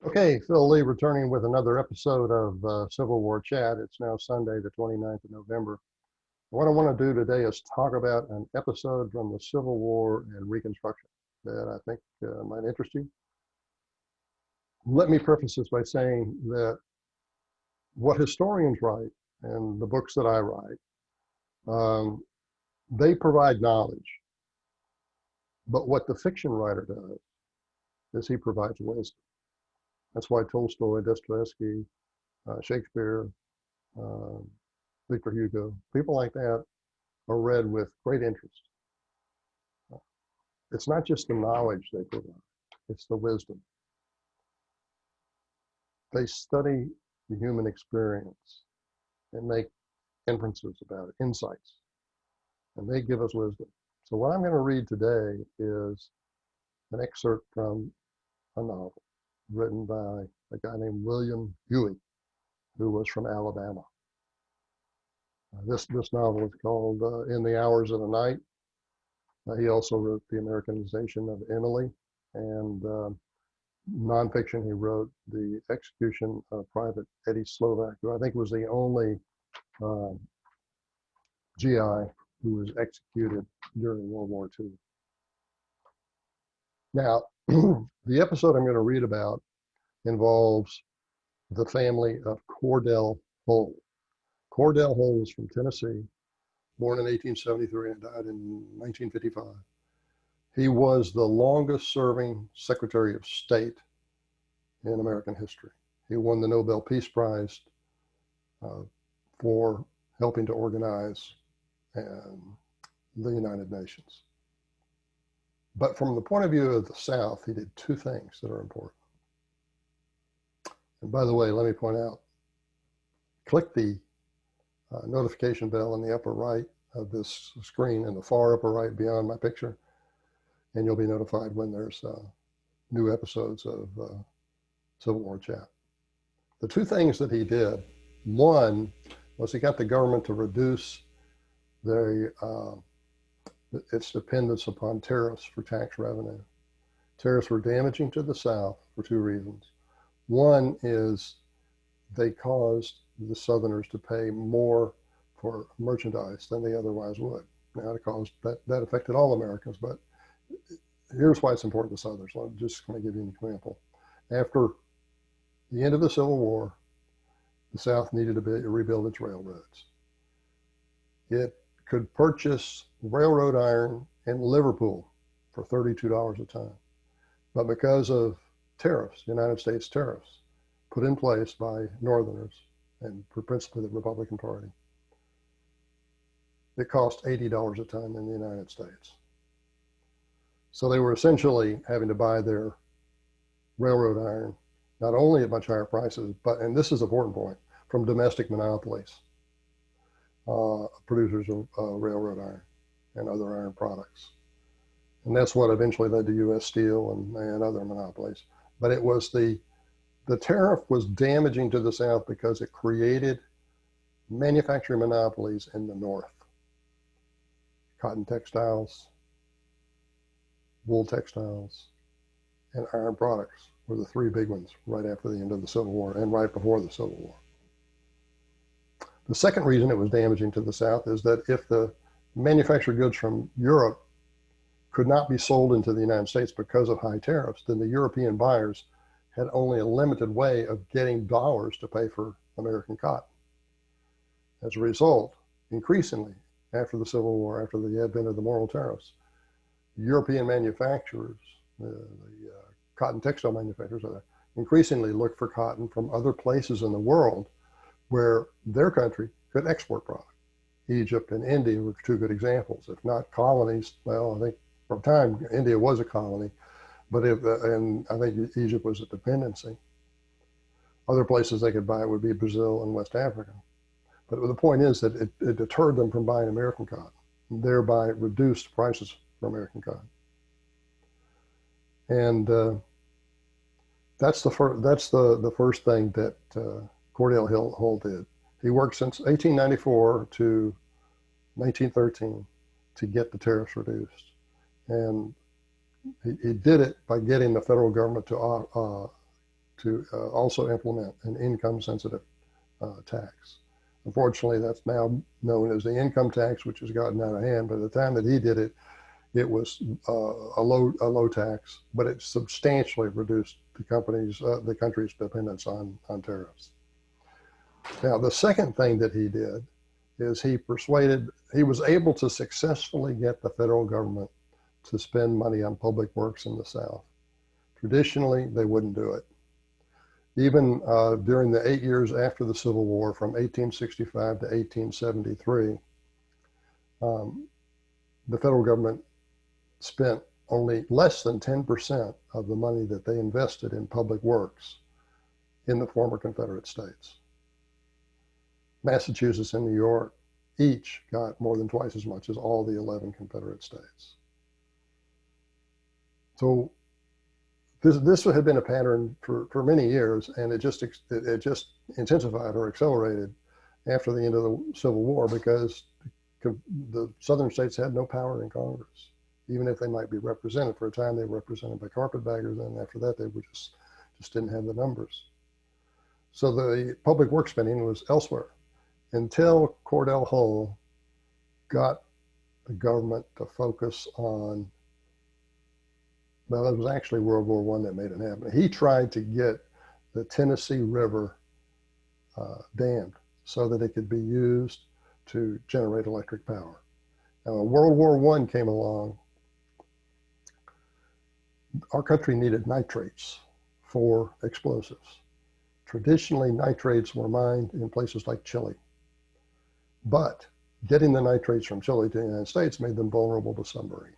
Okay, Phil Lee returning with another episode of Civil War Chat. It's now Sunday, the 29th of November. What I want to do today is talk about an episode from the Civil War and Reconstruction that I think might interest you. Let me preface this by saying that what historians write and the books that I write, um, they provide knowledge, but what the fiction writer does is he provides wisdom. That's why Tolstoy, Dostoevsky, Shakespeare, uh, Victor Hugo, people like that are read with great interest. It's not just the knowledge they provide, it's the wisdom. They study the human experience and make inferences about it, insights, and they give us wisdom. So, what I'm going to read today is an excerpt from a novel written by a guy named William Huey, who was from Alabama. This novel is called In the Hours of the Night. He also wrote The Americanization of Emily, and nonfiction, he wrote The Execution of Private Eddie Slovak, who I think was the only uh, GI who was executed during World War II. Now, the episode I'm going to read about involves the family of Cordell Hull. Cordell Hull was from Tennessee, born in 1873 and died in 1955. He was the longest serving Secretary of State in American history. He won the Nobel Peace Prize uh, for helping to organize the United Nations. But from the point of view of the South, he did two things that are important. And by the way, let me point out, click the notification bell in the upper right of this screen, in the far upper right beyond my picture, and you'll be notified when there's new episodes of Civil War Chat. The two things that he did, one was he got the government to reduce its dependence upon tariffs for tax revenue. Tariffs were damaging to the South for two reasons. One is they caused the Southerners to pay more for merchandise than they otherwise would. Now, that affected all Americans, but here's why it's important to Southerners. I'm just going to give you an example. After the end of the Civil War, the South needed to rebuild its railroads. It could purchase railroad iron in Liverpool for $32 a ton. But because of tariffs, United States tariffs, put in place by Northerners and principally the Republican Party, it cost $80 a ton in the United States. So they were essentially having to buy their railroad iron, not only at much higher prices, but, and this is an important point, from domestic monopolies, producers of railroad iron and other iron products. And that's what eventually led to U.S. Steel and other monopolies. But it was the tariff was damaging to the South because it created manufacturing monopolies in the North. Cotton textiles, wool textiles, and iron products were the three big ones right after the end of the Civil War and right before the Civil War. The second reason it was damaging to the South is that if the manufactured goods from Europe could not be sold into the United States because of high tariffs, then the European buyers had only a limited way of getting dollars to pay for American cotton. As a result, increasingly, after the Civil War, after the advent of the Morrill tariffs, European manufacturers, the cotton textile manufacturers, increasingly looked for cotton from other places in the world where their country could export product. Egypt and India were two good examples. If not colonies, well, I think for a time India was a colony, but and I think Egypt was a dependency. Other places they could buy it would be Brazil and West Africa. But the point is that it deterred them from buying American cotton, and thereby reduced prices for American cotton. And that's the first thing that Cordell Hull did. He worked since 1894 to 1913 to get the tariffs reduced. And he did it by getting the federal government to to also implement an income-sensitive tax. Unfortunately, that's now known as the income tax, which has gotten out of hand. By the time that he did it, it was a low tax, but it substantially reduced the country's dependence on tariffs. Now, the second thing that he did is he was able to successfully get the federal government to spend money on public works in the South. Traditionally, they wouldn't do it. Even during the 8 years after the Civil War, from 1865 to 1873, the federal government spent only less than 10% of the money that they invested in public works in the former Confederate states. Massachusetts and New York each got more than twice as much as all the 11 Confederate states. So this had been a pattern for many years, and it just intensified or accelerated after the end of the Civil War, because the southern states had no power in Congress. Even if they might be represented, for a time they were represented by carpetbaggers, and after that they were just didn't have the numbers. So the public works spending was elsewhere until Cordell Hull got the government to focus on, well, it was actually World War I that made it happen. He tried to get the Tennessee River dammed so that it could be used to generate electric power. Now, when World War I came along, our country needed nitrates for explosives. Traditionally, nitrates were mined in places like Chile, but getting the nitrates from Chile to the United States made them vulnerable to submarines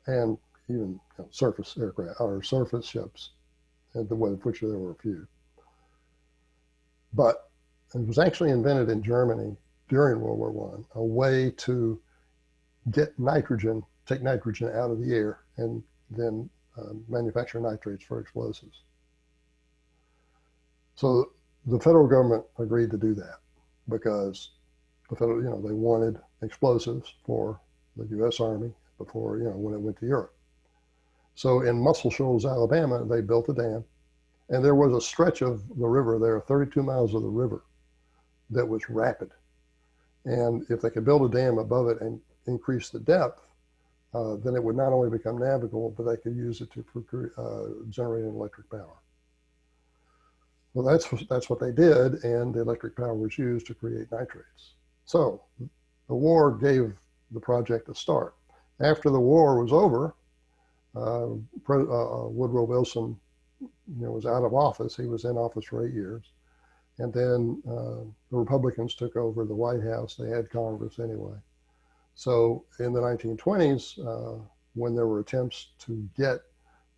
and even surface aircraft or surface ships, of which there were a few. But it was actually invented in Germany during World War I, a way to get nitrogen, take nitrogen out of the air, and then manufacture nitrates for explosives. So the federal government agreed to do that because the federal, they wanted explosives for the U.S. Army before, when it went to Europe. So in Muscle Shoals, Alabama, they built a dam, and there was a stretch of the river there, 32 miles of the river, that was rapid. And if they could build a dam above it and increase the depth, then it would not only become navigable, but they could use it to generate electric power. Well, that's what they did, and the electric power was used to create nitrates. So the war gave the project a start. After the war was over, Woodrow Wilson, was out of office. He was in office for 8 years, and then the Republicans took over the White House. They had Congress anyway. So in the 1920s, when there were attempts to get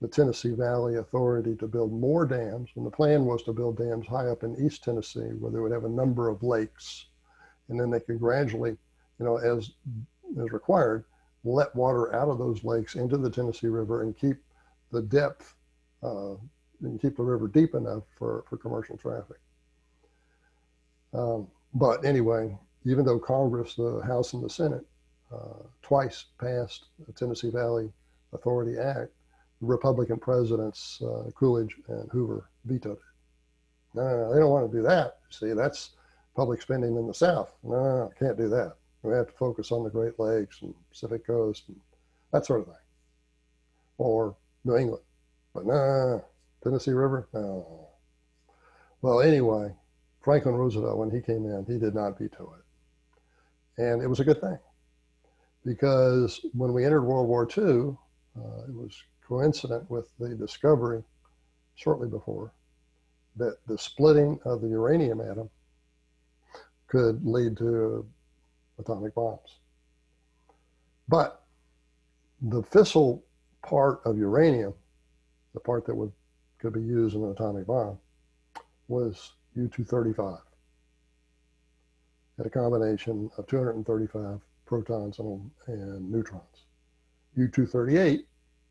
the Tennessee Valley Authority to build more dams, and the plan was to build dams high up in East Tennessee where they would have a number of lakes, and then they could gradually, as required, let water out of those lakes into the Tennessee River and keep the depth, and keep the river deep enough for commercial traffic. But anyway, even though Congress, the House and the Senate, twice passed the Tennessee Valley Authority Act, Republican presidents Coolidge and Hoover vetoed it. No, they don't want to do that. See, that's public spending in the South. No, can't do that. We have to focus on the Great Lakes and Pacific Coast and that sort of thing, or New England. But no, Tennessee River, no. Well, anyway, Franklin Roosevelt, when he came in, he did not veto it, and it was a good thing, because when we entered World War II, it was coincident with the discovery shortly before that the splitting of the uranium atom could lead to atomic bombs. But the fissile part of uranium, the part that could be used in an atomic bomb, was U-235. Had a combination of 235 protons and neutrons. U-238,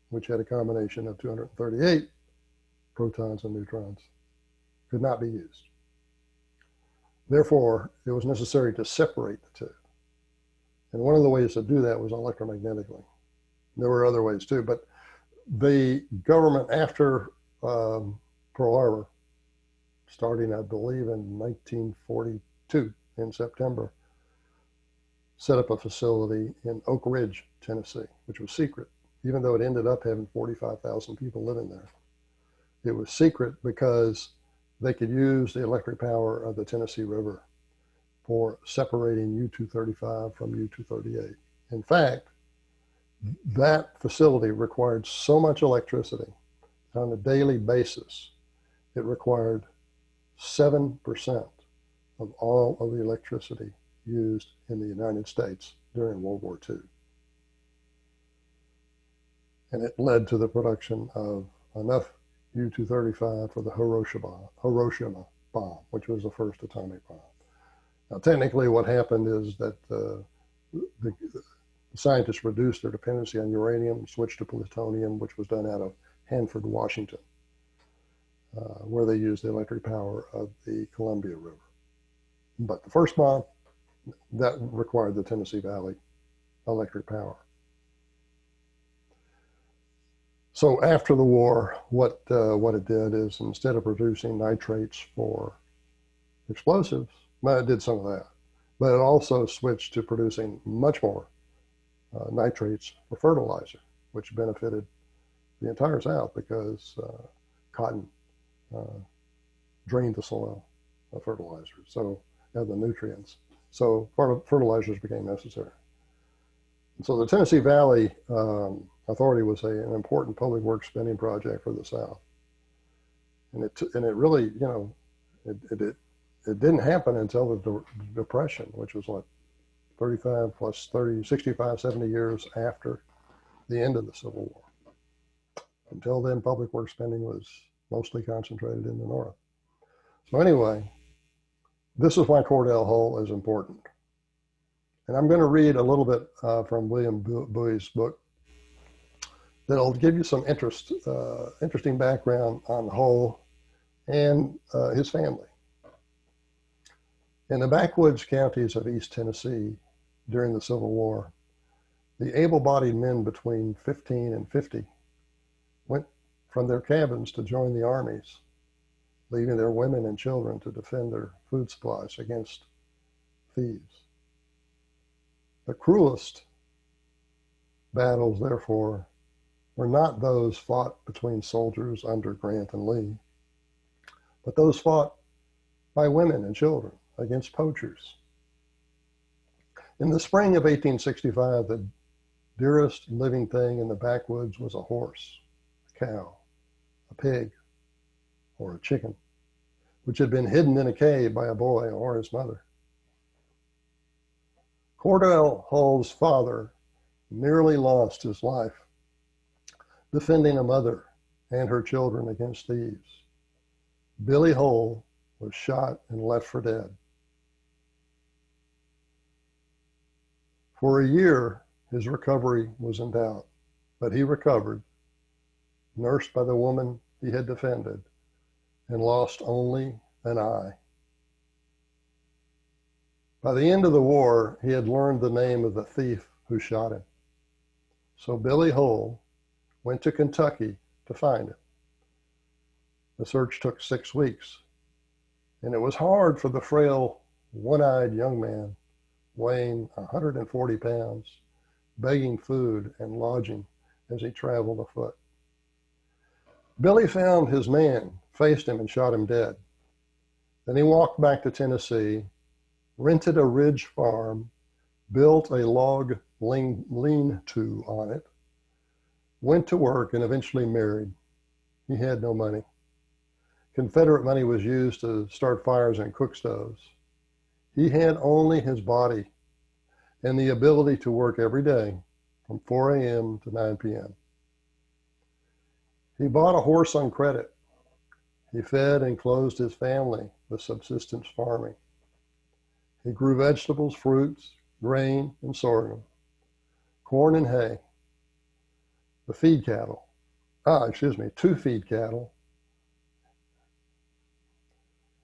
which had a combination of 238 protons and neutrons, could not be used. Therefore, it was necessary to separate the two. And one of the ways to do that was electromagnetically. There were other ways too, but the government, after Pearl Harbor, starting, I believe, in 1942 in September, set up a facility in Oak Ridge, Tennessee, which was secret, even though it ended up having 45,000 people living there. It was secret because they could use the electric power of the Tennessee River for separating U-235 from U-238. In fact, that facility required so much electricity on a daily basis, it required 7% of all of the electricity used in the United States during World War II. And it led to the production of enough U-235 for the Hiroshima bomb, which was the first atomic bomb. Now, technically, what happened is that the scientists reduced their dependency on uranium, switched to plutonium, which was done out of Hanford, Washington, where they used the electric power of the Columbia River. But the first bomb, that required the Tennessee Valley electric power. So after the war, what it did is, instead of producing nitrates for explosives, well, it did some of that, but it also switched to producing much more nitrates for fertilizer, which benefited the entire South because cotton drained the soil of fertilizer, so had the nutrients. So fertilizers became necessary. And so the Tennessee Valley Authority was an important public works spending project for the South. And it really, you know, it didn't happen until the Depression, which was what, 35 plus 30, 65, 70 years after the end of the Civil War. Until then, public works spending was mostly concentrated in the North. So anyway, this is why Cordell Hull is important. And I'm going to read a little bit from William Bowie's book that'll give you some interesting background on Hull and his family. In the backwoods counties of East Tennessee during the Civil War, the able-bodied men between 15 and 50 went from their cabins to join the armies, leaving their women and children to defend their food supplies against thieves. The cruelest battles, therefore, were not those fought between soldiers under Grant and Lee, but those fought by women and children against poachers. In the spring of 1865, the dearest living thing in the backwoods was a horse, a cow, a pig, or a chicken, which had been hidden in a cave by a boy or his mother. Cordell Hull's father nearly lost his life defending a mother and her children against thieves. Billy Hull was shot and left for dead. For a year, his recovery was in doubt, but he recovered, nursed by the woman he had defended, and lost only an eye. By the end of the war, he had learned the name of the thief who shot him. So Billy Hull went to Kentucky to find him. The search took 6 weeks, and it was hard for the frail, one-eyed young man, weighing 140 pounds, begging food and lodging as he traveled afoot. Billy found his man, faced him, and shot him dead. Then he walked back to Tennessee, rented a ridge farm, built a log lean-to on it, went to work, and eventually married. He had no money. Confederate money was used to start fires and cook stoves. He had only his body and the ability to work every day from 4 a.m. to 9 p.m. He bought a horse on credit. He fed and clothed his family with subsistence farming. He grew vegetables, fruits, grain, and sorghum, corn and hay. To feed cattle.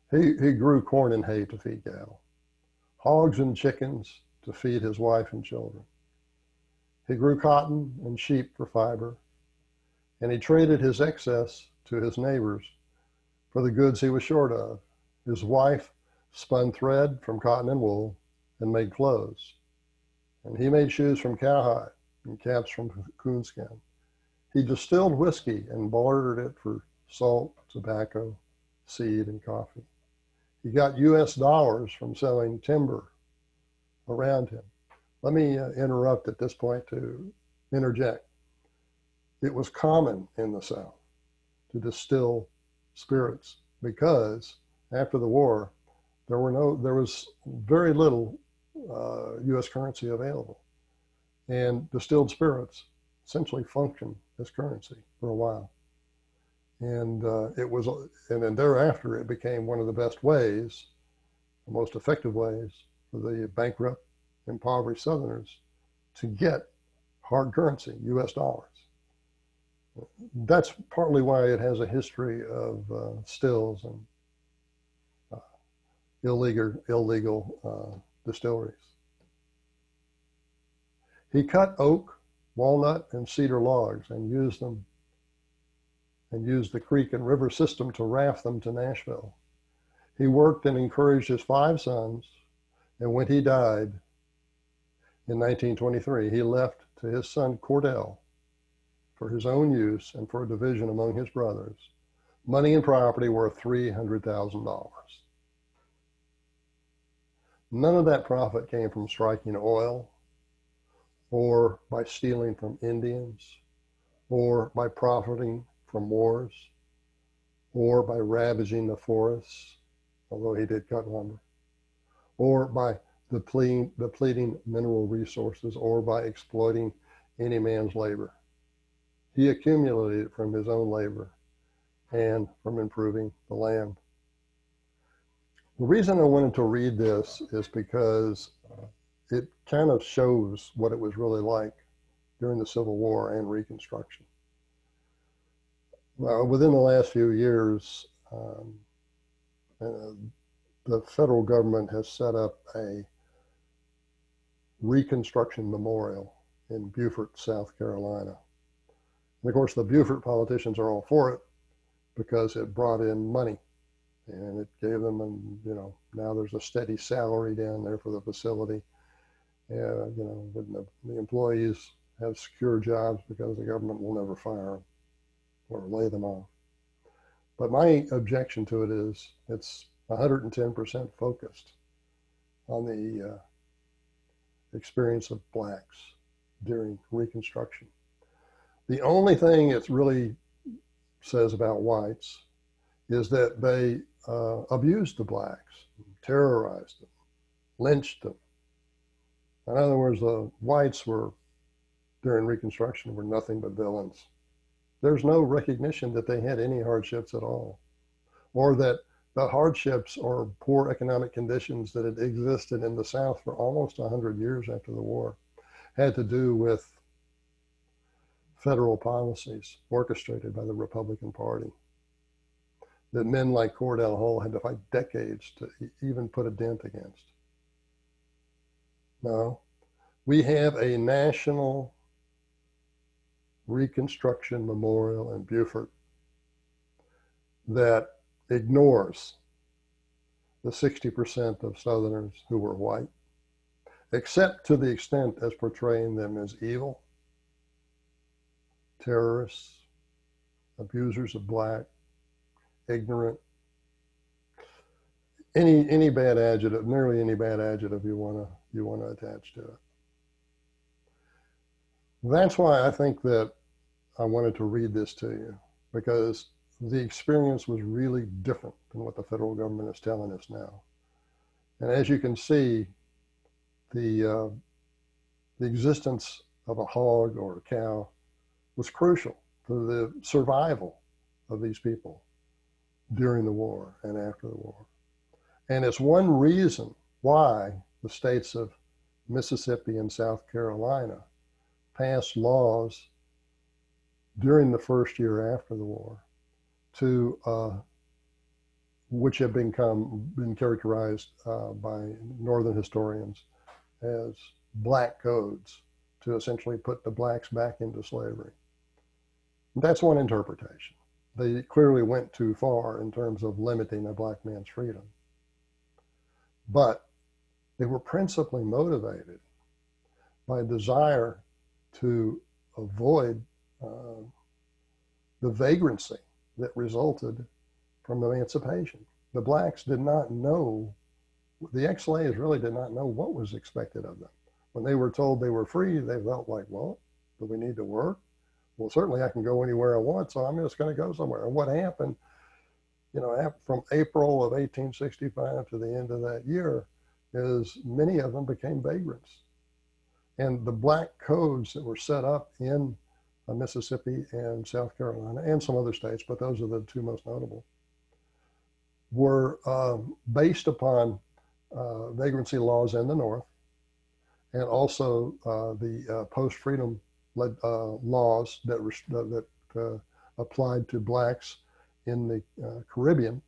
He grew corn and hay to feed cattle, hogs and chickens to feed his wife and children. He grew cotton and sheep for fiber, and he traded his excess to his neighbors for the goods he was short of. His wife spun thread from cotton and wool and made clothes. And he made shoes from cowhide and caps from coonskin. He distilled whiskey and bartered it for salt, tobacco, seed, and coffee. He got US dollars from selling timber around him. Let me interrupt at this point to interject. It was common in the South to distill spirits because after the war, there was very little U.S. currency available, and distilled spirits essentially functioned as currency for a while. And and then thereafter it became one of the best ways, the most effective ways for the bankrupt, impoverished Southerners to get hard currency, U.S. dollars. That's partly why it has a history of stills and illegal distilleries. He cut oak, walnut, and cedar logs and used the creek and river system to raft them to Nashville. He worked and encouraged his 5 sons, and when he died in 1923, he left to his son Cordell, for his own use and for a division among his brothers, money and property worth $300,000. None of that profit came from striking oil, or by stealing from Indians, or by profiting from wars, or by ravaging the forests, although he did cut lumber, or by depleting mineral resources, or by exploiting any man's labor. He accumulated it from his own labor and from improving the land. The reason I wanted to read this is because it kind of shows what it was really like during the Civil War and Reconstruction. Within the last few years, the federal government has set up a Reconstruction Memorial in Beaufort, South Carolina. And of course, the Beaufort politicians are all for it because it brought in money and it gave them, now there's a steady salary down there for the facility. The employees have secure jobs because the government will never fire them or lay them off. But my objection to it is it's 110% focused on the experience of blacks during Reconstruction. The only thing it really says about whites is that they abused the blacks, terrorized them, lynched them. In other words, the whites during Reconstruction were nothing but villains. There's no recognition that they had any hardships at all, or that the hardships or poor economic conditions that had existed in the South for almost 100 years after the war had to do with federal policies orchestrated by the Republican Party that men like Cordell Hull had to fight decades to even put a dent against. No, we have a national Reconstruction Memorial in Beaufort that ignores the 60% of Southerners who were white, except to the extent as portraying them as evil, terrorists, abusers of black, ignorant, any bad adjective, nearly any bad adjective you want to attach to it. That's why I think that I wanted to read this to you, because the experience was really different than what the federal government is telling us now. And as you can see, the existence of a hog or a cow was crucial to the survival of these people during the war and after the war. And it's one reason why the states of Mississippi and South Carolina passed laws during the first year after the war which have been characterized by Northern historians as black codes, to essentially put the blacks back into slavery. That's one interpretation. they clearly went too far in terms of limiting a black man's freedom. But they were principally motivated by a desire to avoid the vagrancy that resulted from emancipation. The blacks did not know, the ex-slaves really did not know what was expected of them. When they were told they were free, they felt like, well, do we need to work? Well, certainly I can go anywhere I want, so I'm just going to go somewhere. And what happened, you know, from April of 1865 to the end of that year, is many of them became vagrants. And the black codes that were set up in Mississippi and South Carolina and some other states, but those are the two most notable, were based upon vagrancy laws in the North, and also the post-freedom laws that applied to blacks in the Caribbean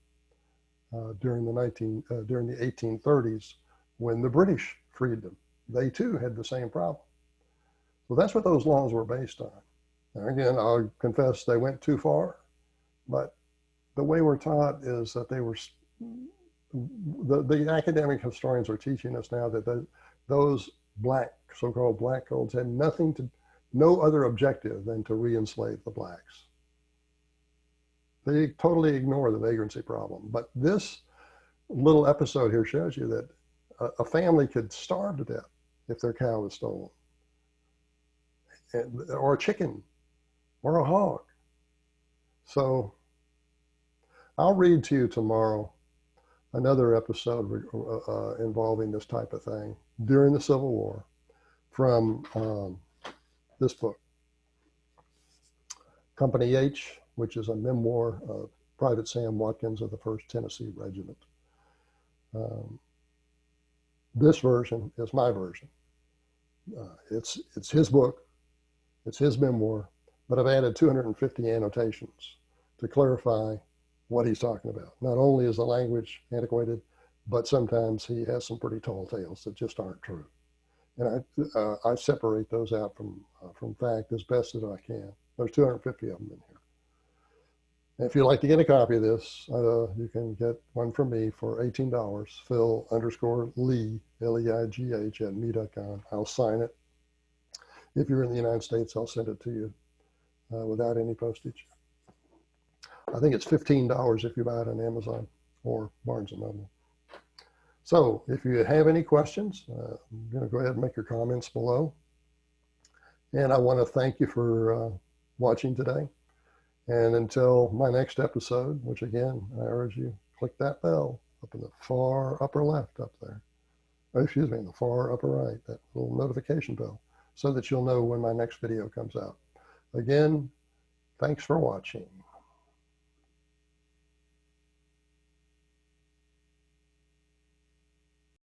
during the 1830s, when the British freed them. They too had the same problem. So that's what those laws were based on. Now, again, I'll confess they went too far, but the way we're taught is that they were, the academic historians are teaching us now that those so-called black codes had no other objective than to re-enslave the blacks. They totally ignore the vagrancy problem. But this little episode here shows you that a family could starve to death if their cow was stolen, or a chicken, or a hog. So I'll read to you tomorrow another episode involving this type of thing during the Civil War from this book, Company H, which is a memoir of Private Sam Watkins of the 1st Tennessee Regiment. This version is my version. It's his book, it's his memoir, but I've added 250 annotations to clarify what he's talking about. Not only is the language antiquated, but sometimes he has some pretty tall tales that just aren't true. And I separate those out from fact as best as I can. There's 250 of them in here. And if you'd like to get a copy of this, you can get one from me for $18, Phil_Leigh, Leigh at me.com. I'll sign it. If you're in the United States, I'll send it to you without any postage. I think it's $15 if you buy it on Amazon or Barnes & Noble. So if you have any questions, I'm going to go ahead and make your comments below. And I want to thank you for watching today. And until my next episode, which again, I urge you, click that bell up in the far upper left up there. Oh, excuse me, in the far upper right, that little notification bell, so that you'll know when my next video comes out. Again, thanks for watching.